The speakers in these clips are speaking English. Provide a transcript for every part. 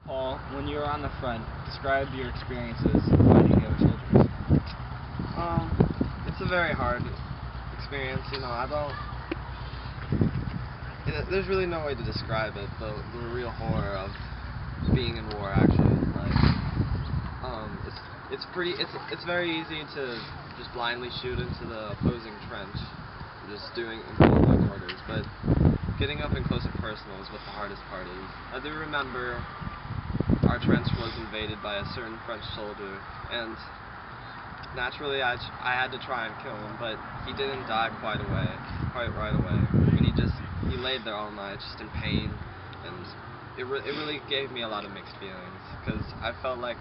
Paul, when you were on the front, describe your experiences fighting the other soldiers. It's a very hard experience, there's really no way to describe it, the real horror of being in war, actually. It's very easy to just blindly shoot into the opposing trench, just following orders, but getting up and close and personal is what the hardest part is. I do remember our trench was invaded by a certain French soldier, and naturally I had to try and kill him, but he didn't die quite right away. And he laid there all night just in pain, and it really gave me a lot of mixed feelings, because I felt like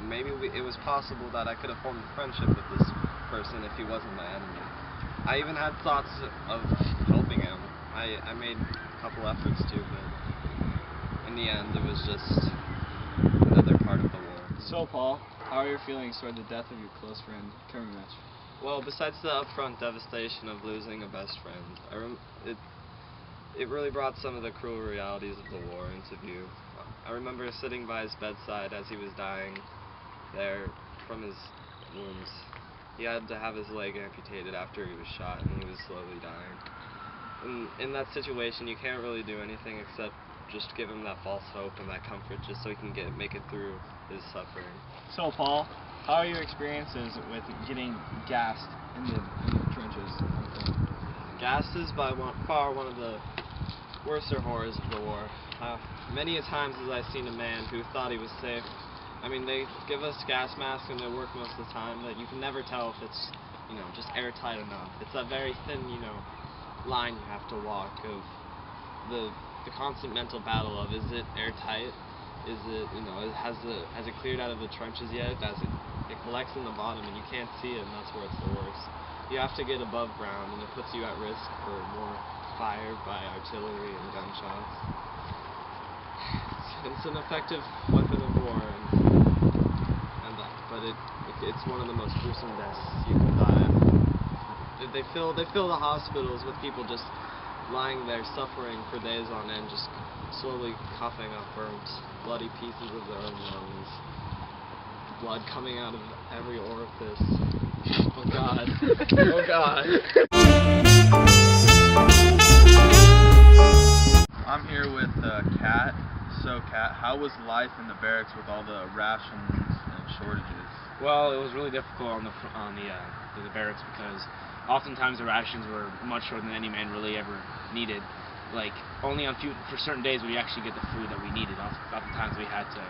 maybe it was possible that I could have formed a friendship with this person if he wasn't my enemy. I even had thoughts of helping him. I made a couple efforts to, but in the end it was just another part of the war. So, Paul, how are your feelings toward the death of your close friend, Kermit? Well, besides the upfront devastation of losing a best friend, it really brought some of the cruel realities of the war into view. I remember sitting by his bedside as he was dying there from his wounds. He had to have his leg amputated after he was shot, and he was slowly dying. And in that situation, you can't really do anything except just give him that false hope and that comfort, just so he can make it through his suffering. So, Paul, how are your experiences with getting gassed in the trenches? Gas is by far one of the worser horrors of the war. Many a times as I've seen a man who thought he was safe. I mean, they give us gas masks and they work most of the time, but you can never tell if it's, just airtight enough. It's that very thin, line you have to walk of the constant mental battle of, is it airtight? Is it, has it cleared out of the trenches yet? It collects in the bottom and you can't see it, and that's where it's the worst. You have to get above ground, and it puts you at risk for more fire by artillery and gunshots. It's an effective weapon of war, but it's one of the most gruesome deaths you can die. They fill the hospitals with people just lying there suffering for days on end, just slowly coughing up burnt, bloody pieces of their own lungs, blood coming out of every orifice. Oh God. Oh God. I'm here with Kat. So Kat, how was life in the barracks with all the rations and shortages? Well, it was really difficult on the barracks, because oftentimes the rations were much shorter than any man really ever needed. Like, only for certain days would we actually get the food that we needed. Oftentimes we had to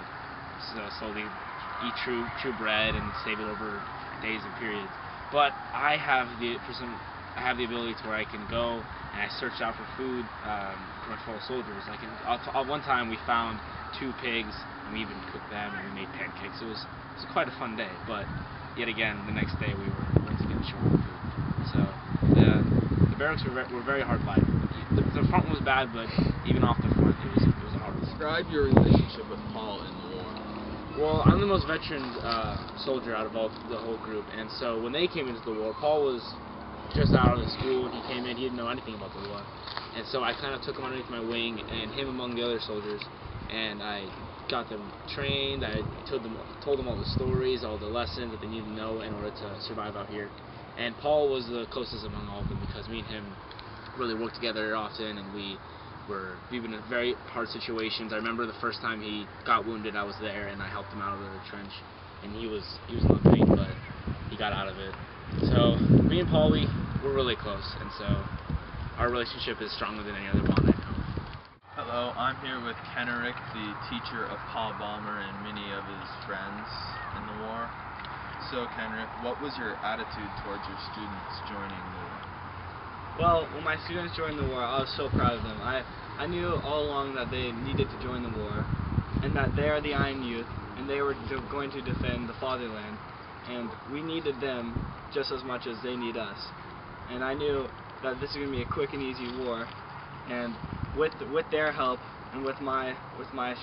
slowly eat true bread and save it over days and periods. But I have the ability to where I can go and I search out for food for my fellow soldiers. One time we found 2 pigs, and we even cooked them, and we made pancakes. It was quite a fun day, but yet again, the next day we were once again short of food. So the barracks were very hard life. The front was bad, but even off the front, it was a hard one. Describe your relationship with Paul in the war. Well, I'm the most veteran soldier out of the whole group, and so when they came into the war, Paul was just out of the school, and he came in, he didn't know anything about the war. And so I kind of took him underneath my wing, and him among the other soldiers, and I got them trained. I told them all the stories, all the lessons that they needed to know in order to survive out here. And Paul was the closest among all of them, because me and him really worked together often, and we've been in very hard situations. I remember the first time he got wounded, I was there, and I helped him out of the trench, and he was limping, but he got out of it. So me and Paul, we're really close, and so our relationship is stronger than any other bond I know. Hello, I'm here with Kenrick, the teacher of Paul Balmer and many of his friends in the war. So Kenrick, what was your attitude towards your students joining the war? Well, when my students joined the war, I was so proud of them. I knew all along that they needed to join the war, and that they are the Iron Youth, and they were going to defend the fatherland, and we needed them just as much as they need us. And I knew that this is going to be a quick and easy war, and with their help and with my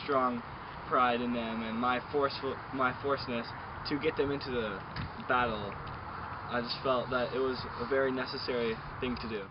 strong pride in them and my forceness to get them into the battle, I just felt that it was a very necessary thing to do.